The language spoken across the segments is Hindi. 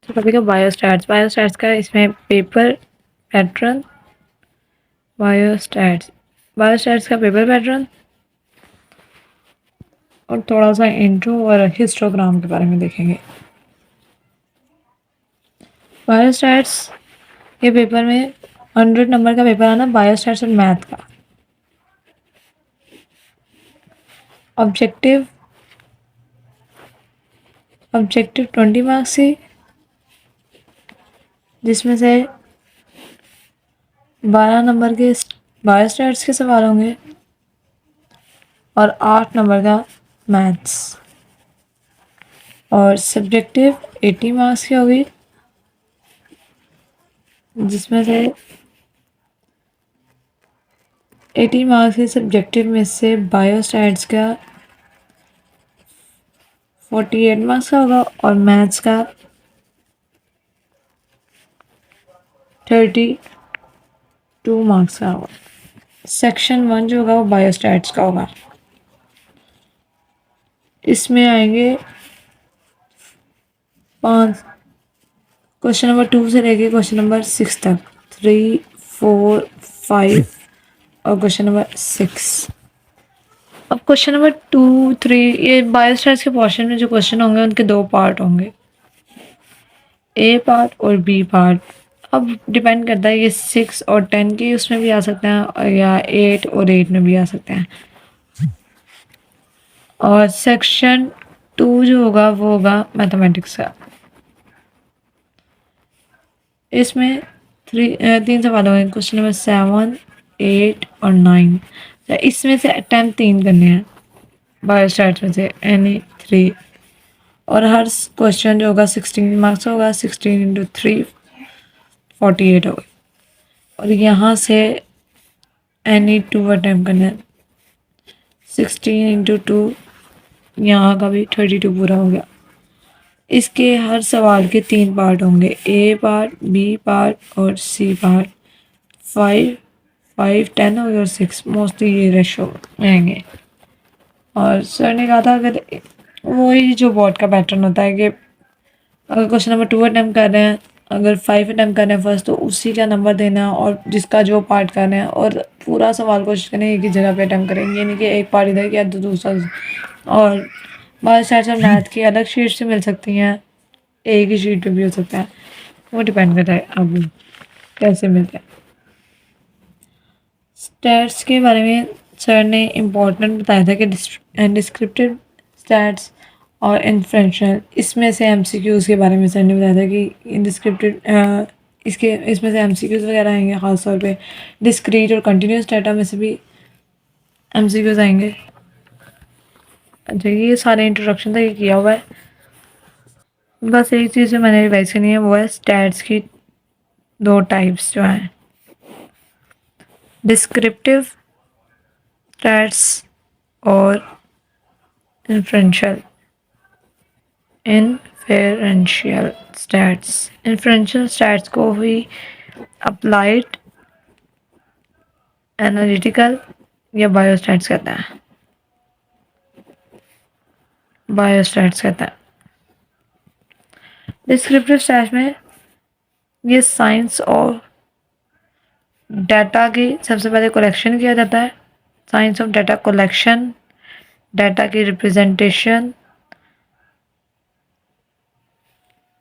टॉपिक है बायोस्टैट्स। बायोस्टैट्स का इसमें पेपर पैटर्न, बायोस्टैट्स बायोस्टैट्स का पेपर पैटर्न और थोड़ा सा इंट्रो और हिस्टोग्राम के बारे में देखेंगे। बायोस्टैट्स के पेपर में 100 नंबर का पेपर आना, बायोस्टैट्स और मैथ का। ऑब्जेक्टिव 20 मार्क्स की, जिसमें से 12 नंबर के बायोस्टैट्स के सवाल होंगे और 8 नंबर का मैथ्स। और सब्जेक्टिव 80 मार्क्स की होगी, जिसमें से 80 मार्क्स के सब्जेक्टिव में से बायोस्टैट्स का 48 मार्क्स का होगा और मैथ्स का 32 मार्क्स का होगा। सेक्शन 1 जो होगा वो बायोस्टैट्स का होगा। इसमें आएंगे 5 क्वेश्चन नंबर 2 से लेके क्वेश्चन नंबर 6 तक, 3, 4, 5 और क्वेश्चन नंबर 6। अब क्वेश्चन नंबर 2, 3, ये बायोस्टैट्स के पोर्शन में जो क्वेश्चन होंगे उनके 2 पार्ट होंगे, ए पार्ट और बी पार्ट। अब डिपेंड करता है ये 6 और 10 के उसमें भी आ सकते हैं या 8 और 8 में भी आ सकते हैं। और सेक्शन 2 जो होगा वो होगा मैथमेटिक्स का। इसमें 3 सवाल होंगे, क्वेश्चन नंबर 7, 8 और 9। इसमें से अटैम्प्ट 3 करने हैं बायोस्टैट्स में से, एनी 3। और हर क्वेश्चन जो होगा 16 मार्क्स होगा, 16 इंटू 3 48 होगा। और यहाँ से एनी 2 अटैम्प्ट करना है, 16 इंटू 2, यहाँ का भी 32 पूरा हो गया। इसके हर सवाल के 3 पार्ट होंगे, ए पार्ट, बी पार्ट और सी पार्ट। 5, 5, 10 और 6 मोस्टली ये रेशो रहेंगे। और सर ने कहा था अगर वही जो बोर्ड का पैटर्न होता है कि अगर क्वेश्चन नंबर 2 अटैम्प्ट कर रहे हैं, अगर 5 अटैम्प्ट कर रहे हैं फर्स्ट, तो उसी का नंबर देना और जिसका जो पार्ट कर रहे हैं, और पूरा सवाल कोशिश करें एक ही जगह पे अटैम्प्ट करेंगे, यानी कि एक पार्ट इधर किया तो दूसरा। और बायोस्टैट्स और मैथ की अलग शीट से मिल सकती हैं, एक ही शीट पे भी हो सकता है, वो डिपेंड करता है अब कैसे मिलता है। स्टैट्स के बारे में सर ने इम्पोर्टेंट बताया था कि डिस्क्रिप्टिव स्टैट्स और इन्फ्रेंशियल, इसमें से एमसीक्यूज़ के बारे में सर ने बताया था कि डिस्क्रिप्टिव इसमें से एमसीक्यूज़ वगैरह आएंगे, ख़ास तौर पे डिस्क्रीट और कंटिन्यूस डाटा में से भी एमसीक्यूज़ आएंगे। अच्छा, ये सारे इंट्रोडक्शन तक ये किया हुआ है। बस एक चीज़ जो मैंने रिवाइज करनी है वो है स्टैट्स की 2 टाइप्स जो हैं, डिस्क्रिप्टिव स्टैट्स और इन्फ्रेंशियल स्टैट्स। इन्फ्रेंशियल स्टैट्स को ही अप्लाइड एनालिटिकल या बायोस्टैट्स कहते हैं। डिस्क्रिप्टिव स्टैट्स में ये साइंस और डाटा की सबसे पहले कलेक्शन किया जाता है, science of data collection, data की रिप्रेजेंटेशन,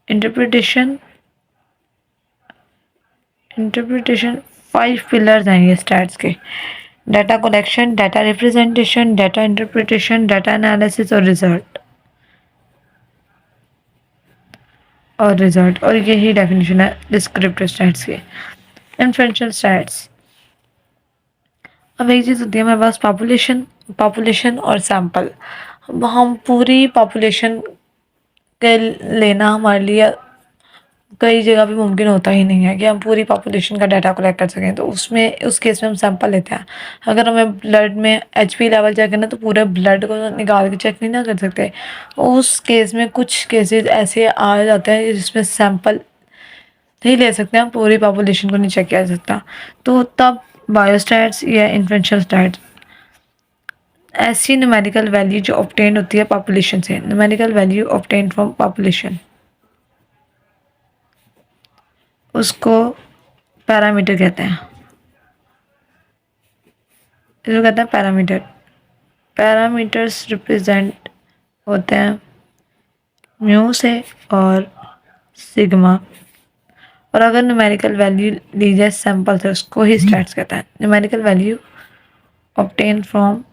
इंटरप्रिटेशन 5 पिलर्स हैं ये स्टैट्स के, data collection, data representation, data interpretation, data analysis और रिजल्ट। और यही डेफिनेशन है डिस्क्रिप्टिव स्टैट्स की। इन्फ्रेंशियल स्टैट्स, अब एक चीज़ होती है हमारे पास पॉपुलेशन और सैंपल। हम पूरी पॉपुलेशन के लेना हमारे लिए कई जगह पे मुमकिन होता ही नहीं है कि हम पूरी पॉपुलेशन का डाटा कलेक्ट कर सकें, तो उस केस में हम सैंपल लेते हैं। अगर हमें ब्लड में एचपी लेवल चेक करना है तो पूरे ब्लड को निकाल के चेक नहीं ना कर सकते, उस केस में कुछ केसेस ऐसे आ जाते हैं जिसमें सैंपल नहीं ले सकते, हम पूरी पॉपुलेशन को नहीं चेक किया जा सकता। तो तब बायोस्टैट्स या इन्फ्लुएंशियल स्टैट्स, ऐसी न्यूमेरिकल वैल्यू जो ऑब्टेन होती है पॉपुलेशन से, numerical value obtain from population, उसको पैरामीटर कहते हैं। इसको कहते हैं पैरामीटर। पैरामीटर्स रिप्रेजेंट होते हैं म्यू से और सिग्मा, और अगर न्यूमेरिकल वैल्यू ली जाए सैंपल से उसको ही स्टैट्स कहते हैं। Numerical value obtain from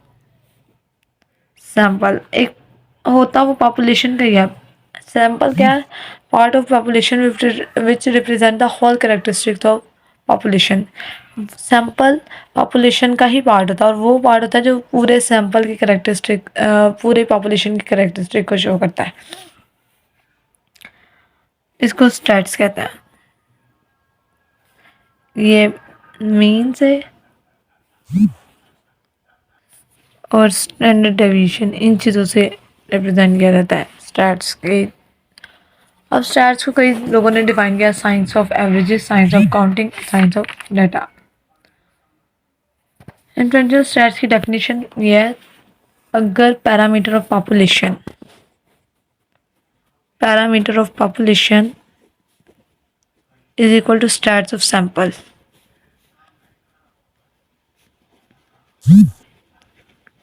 sample एक होता वो पॉपुलेशन का ही है। सैंपल क्या है? Part of population which represent the whole characteristics of population. Sample population का ही पार्ट होता है और वो पार्ट होता है जो पूरे सैंपल की कैरेक्टरिस्टिक पूरे पॉपुलेशन की कैरेक्टरिस्टिक को शो करता है। इसको स्टैट्स कहते हैं। ये मीन से और स्टैंडर्ड डेविएशन इन चीज़ों से रिप्रेजेंट किया जाता है स्टैट्स के। अब स्टैट्स को कई लोगों ने डिफाइन किया, science of averages, science of counting, science of data. Influential stats की डेफिनेशन ये है, अगर parameter of population is equal to stats of sample,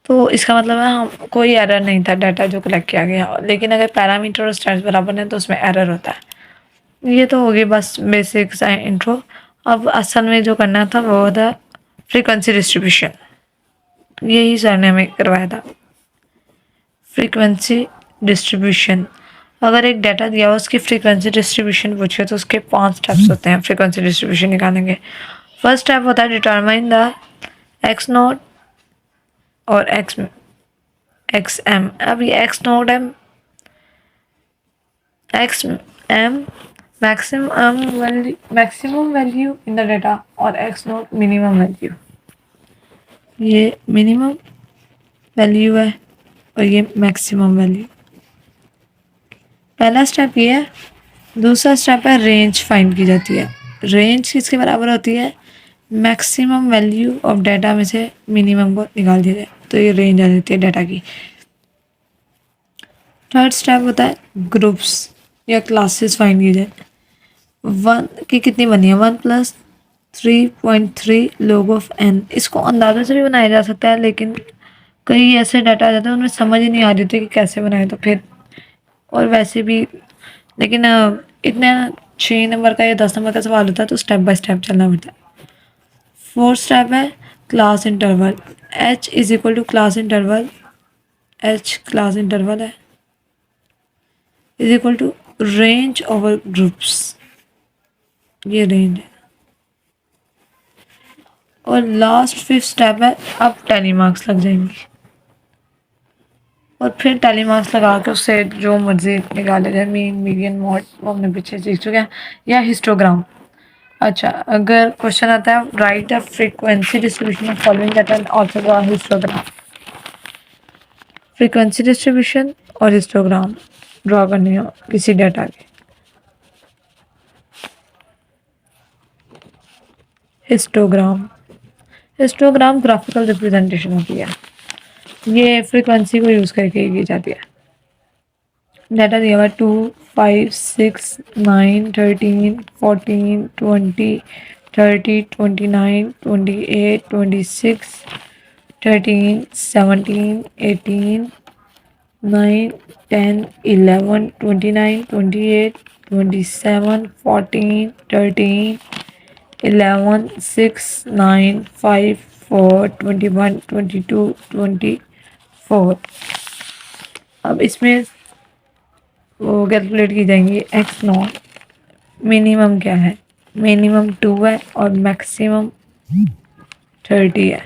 तो इसका मतलब है हम कोई एरर नहीं था डाटा जो कलेक्ट किया गया। लेकिन अगर पैरामीटर और स्टैट्स बराबर हैं तो उसमें एरर होता है। ये तो होगी बस बेसिक सा इंट्रो। अब असल में जो करना था वो था फ्रीक्वेंसी डिस्ट्रीब्यूशन। यही सर ने हमें करवाया था, फ्रीक्वेंसी डिस्ट्रीब्यूशन। अगर एक डाटा दिया हो उसकी फ्रीक्वेंसी डिस्ट्रीब्यूशन पूछे तो उसके 5 स्टेप्स होते हैं फ्रीक्वेंसी डिस्ट्रीब्यूशन निकालेंगे। फर्स्ट स्टेप होता है डिटरमाइन द एक्स नोट और एक्स एम। अब ये X naught M, X M maximum value in the data और एक्स नोट मिनिमम वैल्यू। ये मिनिमम वैल्यू है और ये मैक्सिमम वैल्यू। पहला स्टेप ये है। दूसरा स्टेप है रेंज फाइंड की जाती है। रेंज किसके बराबर होती है? मैक्सिमम वैल्यू ऑफ डाटा में से मिनिमम को निकाल दिया जाए तो ये रेंज आ जाती है डाटा की। थर्ड स्टेप होता है ग्रुप्स या क्लासेस फाइंड की जाए। 1 की कितनी बनी है? 1 + 3.3 log ऑफ n। इसको अंदाजे से भी बनाया जा सकता है, लेकिन कई ऐसे डाटा आ जाते हैं उनमें समझ ही नहीं आ रही थी कि कैसे बनाए, तो फिर और वैसे भी लेकिन इतने 6 नंबर का या 10 नंबर का सवाल होता है तो स्टेप बाय स्टेप चलना पड़ता है। फोर्थ स्टेप है class interval. h is equal to class interval, h class interval है, is equal to range over groups. ये रेंज है। और लास्ट 5th स्टेप है, अब टैली मार्क्स लग जाएंगे और फिर टैली मार्क्स लगा के उससे जो मर्जी निकाले जाए, मीन मीडियन मॉड, वो हमने पीछे सीख चुके हैं, या हिस्टोग्राम। अच्छा, अगर क्वेश्चन आता है right the frequency distribution of following data and also the histogram. Frequency distribution और हिस्टोग्राम ड्रॉ करनी हो किसी डाटा के। हिस्टोग्राम ग्राफिकल रिप्रेजेंटेशन होती है, ये फ्रीक्वेंसी को यूज़ करके की जाती है। डाटा दिया हुआ 2, 5, 6, 9, 13, 14, 20, 30, 29, 28, 26, 13, 17, 18, 9, 10, 11, 29, 28, 27, 14, 13, 11, 6, 9, 5, 4, 21, 22, 24। अब इसमें वो कैलकुलेट की जाएंगी एक्स नॉट। मिनिमम क्या है? मिनिमम 2 है और मैक्सिमम 30 है।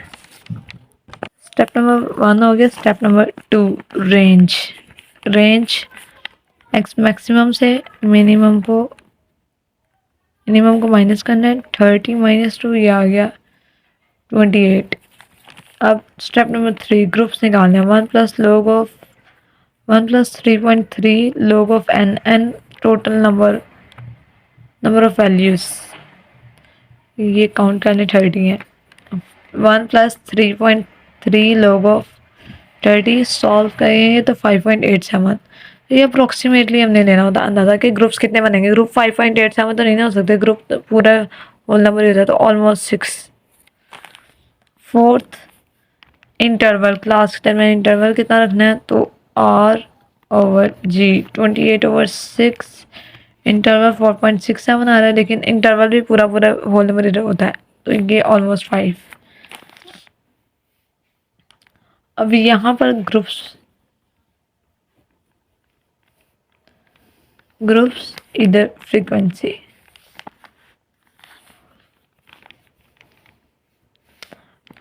स्टेप नंबर 1 हो गया। Step number 2 range. X maximum से मिनिमम को माइनस करना है। 30 - 2 ये आ गया 28। अब स्टेप नंबर 3 ग्रुप्स निकालने हैं। 1 + log of 1 + 3.3 log of n total number of values, ये काउंट करने 30 है। 1 + 3.3 log ऑफ 30 सॉल्व करेंगे तो 5.87। ये अप्रोक्सीमेटली हमने लेना होता अंदाज़ा कि ग्रुप्स कितने बनेंगे। ग्रुप 5.87 तो नहीं ना हो सकते, ग्रुप तो पूरा होल नंबर ही होता है, तो ऑलमोस्ट 6। फोर्थ, इंटरवल, क्लास के दरमियान इंटरवल कितना रखना है, तो R/G 28/6। इंटरवल 4.67 आ रहा है, लेकिन इंटरवल भी पूरा होल नंबर होता है, तो ये ऑलमोस्ट 5। अब यहाँ पर ग्रुप्स इधर फ्रीक्वेंसी,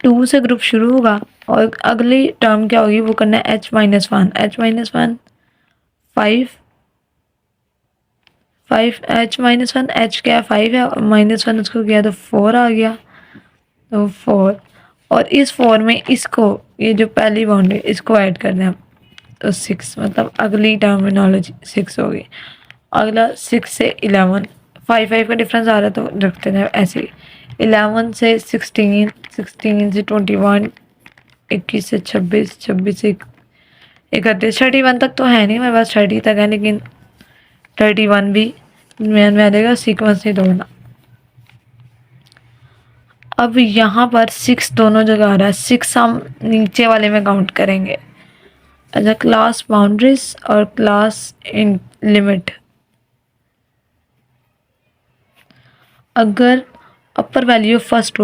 टू से ग्रुप शुरू होगा और अगली टर्म क्या होगी वो करना है H-1। H-1 5 H-1 H क्या है 5 है, और -1 उसको किया तो 4 आ गया, तो 4। और इस 4 में इसको, ये जो पहली बाउंड्री इसको ऐड करना है, तो 6, मतलब अगली टर्मिनोलॉजी 6 होगी। अगला 6 से 11, 5 का डिफरेंस आ रहा है तो रखते हैं ऐसे ही। 11 से 16, 16 से 21, 21 से 26, 26 से 31, 31 तक तो है नहीं मेरे पास, 30 तक है, लेकिन 31 भी में आ जाएगा, सीक्वेंस नहीं तोड़ना। अब यहाँ पर 6 दोनों जगह आ रहा है, 6 हम नीचे वाले में काउंट करेंगे। अच्छा, क्लास बाउंड्रीज और क्लास इन लिमिट। अगर upper value of first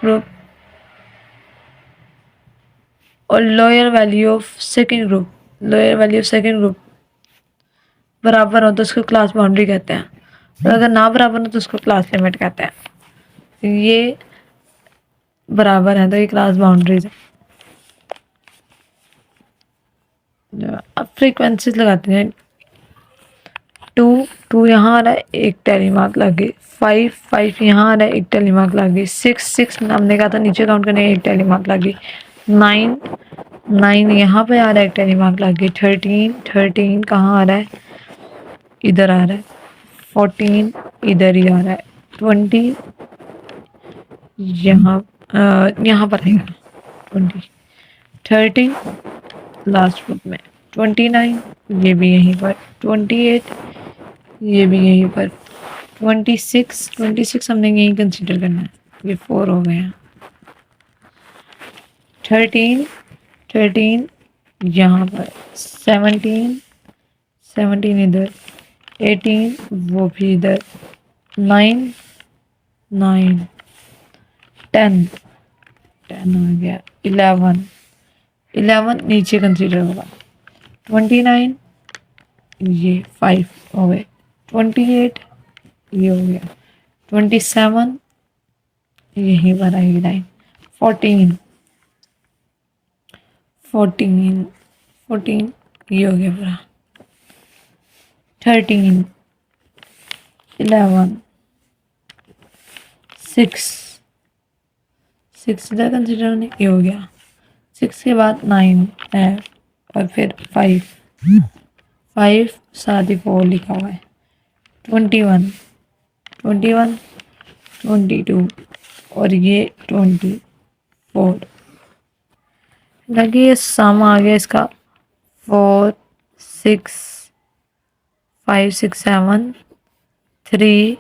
group और lower value of second group बराबर हो तो उसको क्लास बाउंड्री कहते हैं, और अगर ना बराबर हो तो उसको क्लास लिमिट कहते हैं। ये बराबर है तो ये क्लास बाउंड्रीज है। अब फ्रीक्वेंसीज लगाते हैं। 2 यहाँ आ रहा है, एक टैली मार्क लग गई। 5 यहाँ आ रहा है, एक टैली मार्क लग गई। 6 हमने कहा था नीचे काउंट करने, एक टैली मार्क लग गई। 9 यहाँ पे आ रहा है, एक टैली मार्क लग गई। 13 कहाँ आ रहा है, इधर आ रहा है। 14 इधर ही आ रहा है। 20 यहाँ पर आएगा। 20 30 लास्ट ग्रुप में। 29 ये भी यहीं पर। 28 ये भी यहीं पर। 26 हमने यहीं कंसीडर करना है, ये 4 हो गए हैं। 13 यहाँ पर। 17 इधर। 18 वो भी इधर। 9 10 आ गया। 11 नीचे कंसीडर होगा। 29 ये 5 हो गए। 28 ये हो गया। 27 यहीं पर आएगी लाइन। 14 ये हो गया पूरा। 13 11 6 इधर कंसिडर नहीं, ये हो गया। 6 के बाद 9 है और फिर 5 साथ ही 4 लिखा हुआ है। 21 22 और ये 24। लगे ये सम आ गया इसका। 4 6 5 6 7 3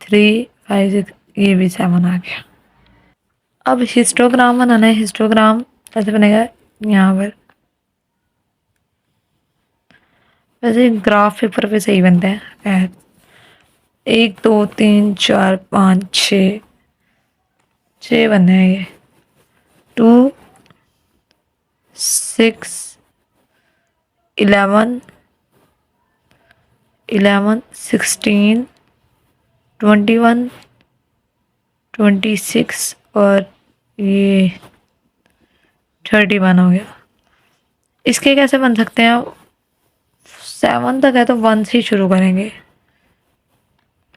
5 6, ये भी 7 आ गया। अब हिस्टोग्राम बनाना है। हिस्टोग्राम कैसे बनेगा, यहाँ पर वैसे ग्राफ पेपर पे सही बनते हैं। 1 2 3 4 5 6 बनने हैं ये। 2 6 11 16 21 26 और ये 31 हो गया। इसके कैसे बन सकते हैं, 7 तक है तो 1 से शुरू करेंगे।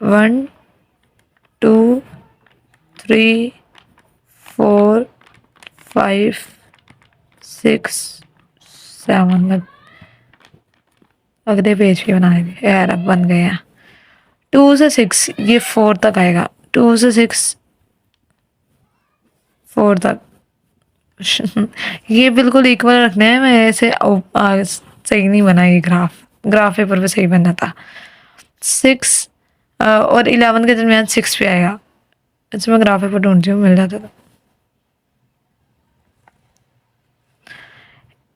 1 2 3 4 5 6 7 अगले पेज पे बनाएंगे यार। अब बन गए हैं। 2 से 6 ये 4 तक आएगा। 2 से 6 4 तक। ये बिल्कुल इक्वल रखना है, मैं ऐसे सही नहीं बना ये ग्राफ पेपर पे सही बनना था। 6 और 11 के दरमियान 6 पे आएगा। अच्छा मैं ग्राफ पेपर ढूंढती हूँ, मिल जाता था।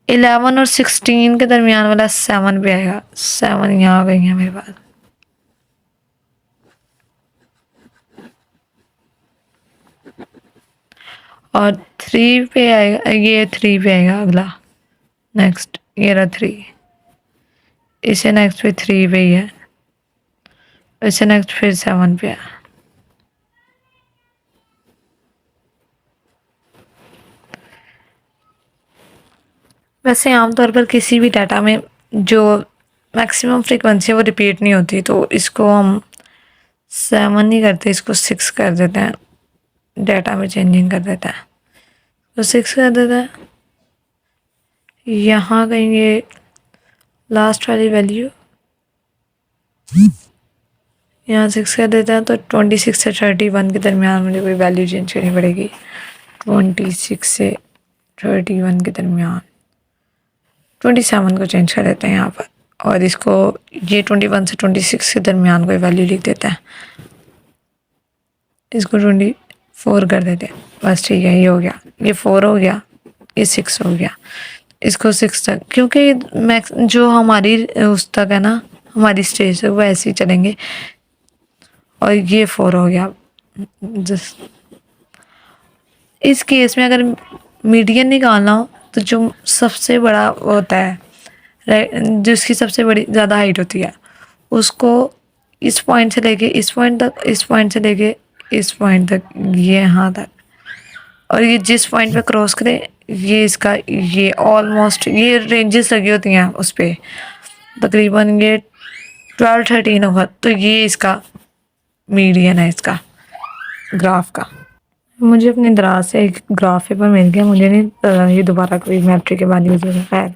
11 और 16 के दरमियान वाला 7 पे आएगा। 7 यहाँ आ गई है मेरे पास। और 3 पे आएगा, ये 3 पे आएगा अगला। नेक्स्ट ये रहा 3, इसे नेक्स्ट पे 3 पे ही है, इसे नेक्स्ट फिर 7 पे है। वैसे आमतौर पर किसी भी डाटा में जो मैक्सिमम फ्रीक्वेंसी है वो रिपीट नहीं होती, तो इसको हम 7 नहीं करते, इसको 6 कर देते हैं। डाटा में चेंजिंग कर देता है तो 6 कर देता है। यहाँ कहीं ये लास्ट वाली वैल्यू यहाँ 6 कर देता है, तो 26 से 31 के दरमियान मुझे कोई वैल्यू चेंज करनी पड़ेगी। 26 से 31 के दरमियान 27 को चेंज कर देते हैं यहाँ पर, और इसको ये 21 से 26 के दरमियान कोई वैल्यू लिख देता है, इसको 24 कर देते हैं। बस ठीक है, ये हो गया, ये 4 हो गया, ये 6 हो गया। इसको 6 तक, क्योंकि मैक्स जो हमारी उस तक है ना, हमारी स्टेज तक वो ऐसे ही चलेंगे। और ये 4 हो गया। इस केस में अगर मीडियन निकालना हो तो जो सबसे बड़ा होता है, जिसकी सबसे बड़ी ज़्यादा हाइट होती है, उसको इस पॉइंट से लेके इस पॉइंट तक, इस पॉइंट से लेके इस पॉइंट तक, ये यहाँ तक, और ये जिस पॉइंट पे क्रॉस करे ये इसका, ये ऑलमोस्ट ये रेंजेस लगी होती हैं उस पर, तकरीबन ये 12-13 होगा, तो ये इसका मीडियन है इसका ग्राफ का। मुझे अपने दराज से एक ग्राफ पेपर मिल गया, मुझे नहीं ये दोबारा कोई मैट्रिक के बाद यूज़ होगा। खैर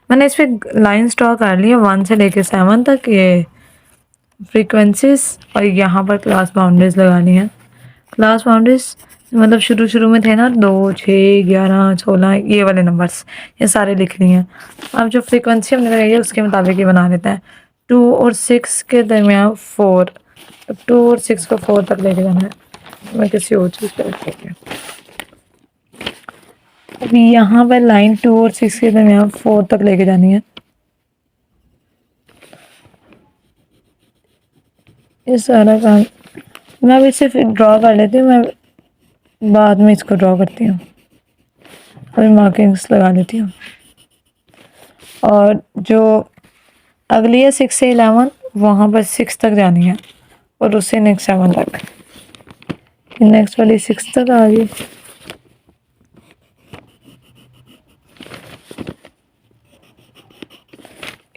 मैंने इस पर लाइन ड्रॉ कर ली है 1 से लेके 7 तक, ये फ्रीक्वेंसीज, और यहाँ पर क्लास बाउंड्रीज लगानी है। क्लास बाउंड्रीज मतलब शुरू में थे ना 2, 6, 11, 16 ये वाले नंबर्स, ये सारे लिख रही हैं। अब जो फ्रीक्वेंसी हमने लगाई है उसके मुताबिक ये बना लेते हैं। 2 और 6 के दरमियान 4, 2 और 6 को 4 तक लेके जाना है। मैं किसी और चीज़ पर रखती हूँ। अभी यहाँ पर लाइन 2 और 6 के दरमियान 4 तक लेके जानी है। ये सारा काम मैं अभी सिर्फ ड्रॉ कर लेती हूँ, मैं बाद में इसको ड्रॉ करती हूँ, अभी मार्किंग्स लगा लेती हूँ। और जो अगली है 6 से 11, वहाँ पर 6 तक जानी है, और उससे नेक्स्ट 7 तक, नेक्स्ट वाली 6 तक आ गई।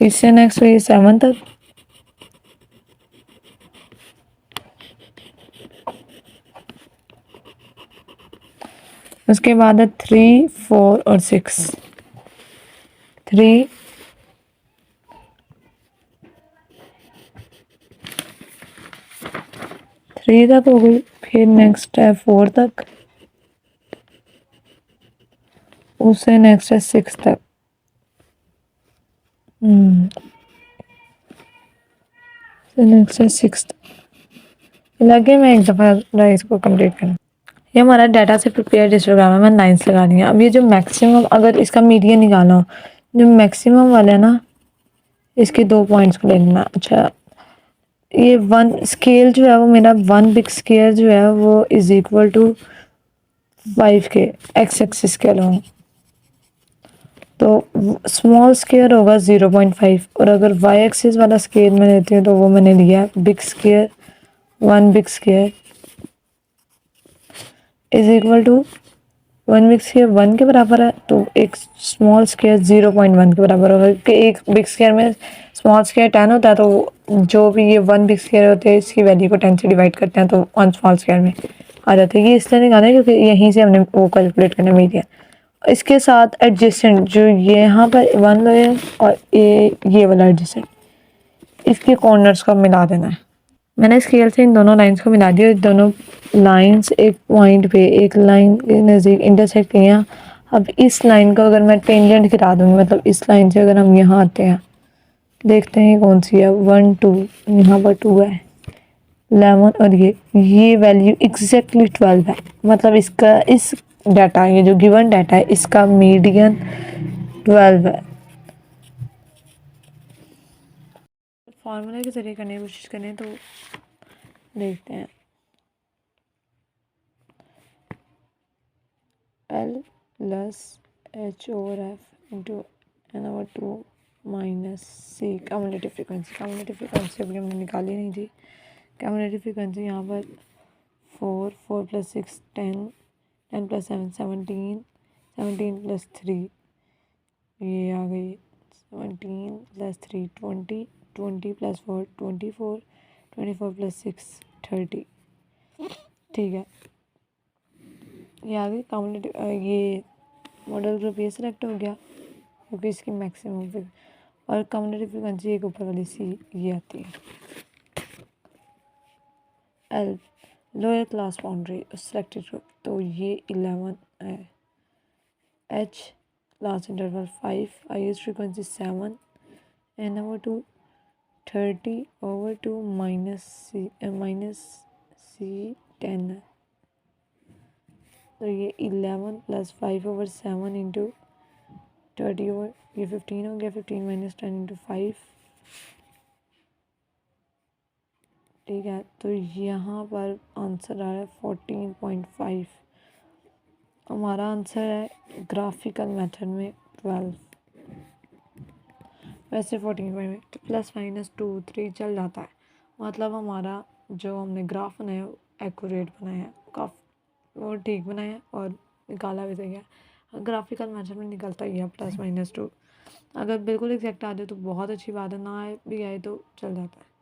इससे नेक्स्ट हुई 7 तक, उसके बाद है 3, 4 और 6। 3, 3 तक हो गई, फिर नेक्स्ट है 4 तक, उससे नेक्स्ट है 6 तक। नेक्स्ट है 6 तक। लगे मैं एक दफ़ा इसको कंप्लीट करना। ये हमारा डाटा से प्रिपेयर हिस्टोग्राम है, मैं लाइन्स लगानी है। अब ये जो मैक्सिमम, अगर इसका मीडियन निकालना हो, जो मैक्सिमम वाला है ना, इसके 2 पॉइंट्स को ले लेना। अच्छा ये 1 स्केल जो है वो मेरा 1 बिग स्केल जो है वो इज इक्वल टू 5 के एक्स एक्सिस के अलोंग, तो स्मॉल स्केयर होगा 0.5, और अगर वाई एक्सिस वाला स्केयर मैं लेती हूँ तो वो मैंने लिया big square, 1 big square is equal to 1 big square 1 के बराबर है, तो एक स्मॉल स्केयर 0.1 के बराबर होगा, क्योंकि एक बिग स्केयर में स्मॉल स्केयर 10 होता है, तो जो भी ये 1 बिग स्केयर होते हैं इसकी वैल्यू को 10 से डिवाइड करते हैं तो 1 स्मॉल स्केयर में आ जाता है। ये इसलिए निकाला है क्योंकि यहीं से हमने वो कैलकुलेट करना मीडियन। इसके साथ एडजेसेंट जो ये यहाँ पर 1 है और ये वाला एडजेसेंट, इसके कॉर्नर्स को मिला देना है। मैंने स्केल से इन दोनों लाइंस को मिला दिया। दोनों लाइंस एक पॉइंट पे एक लाइन के नज़दीक इंटरसेक्ट किए हैं। अब इस लाइन को अगर मैं टेंजेंट गिरा दूँगी, मतलब इस लाइन से अगर हम यहाँ आते हैं, देखते हैं कौन सी है। 1 2, यहाँ पर 2 है, 11 और ये वैल्यू एग्जैक्टली 12 है। मतलब इसका इस डाटा, ये जो गिवन डाटा है, इसका मीडियन 12 है। फार्मूला के जरिए करने की कोशिश करें तो देखते हैं। L plus H over F into N over 2 minus C cumulative frequency. Cumulative frequency अभी हमने निकाली नहीं थी। कम्युलेटिव फ्रीक्वेंसी यहाँ पर 4 4 प्लस 6 10 10 प्लस 7 17 17 प्लस 3 ये आ गई 17 प्लस 3 20 20 प्लस 4 24 24 प्लस 6 30। ठीक है, ये आ गई कम्युलेटिव। ये मॉडल ग्रुप ये सिलेक्ट हो गया क्योंकि इसकी मैक्सिमम फिर और कम्युलेटिव फ्रीक्वेंसी एक ऊपर वाली सी ये आती है। L lower class boundary selected group, तो ये 11 है। H class interval 5, highest frequency 7, N over 2 30 over 2 minus C 10 है। तो ये 11 प्लस 5 ओवर 7 इंटू 30 ओवर ये 15 हो गया। 15 माइनस 10 इंटू 5। ठीक है, तो यहाँ पर आंसर आ रहा है 14.5। हमारा आंसर है ग्राफिकल मेथड में 12। वैसे 14 तो प्लस माइनस 2 3 चल जाता है। मतलब हमारा जो हमने ग्राफ बनाया वो एक्यूरेट बनाया है, काफ़ी वो ठीक बनाया है और निकाला भी सही है। ग्राफिकल मेथड में निकलता ही है प्लस माइनस 2। अगर बिल्कुल एग्जैक्ट आ जाए तो बहुत अच्छी बात है, ना आए भी आए तो चल जाता है।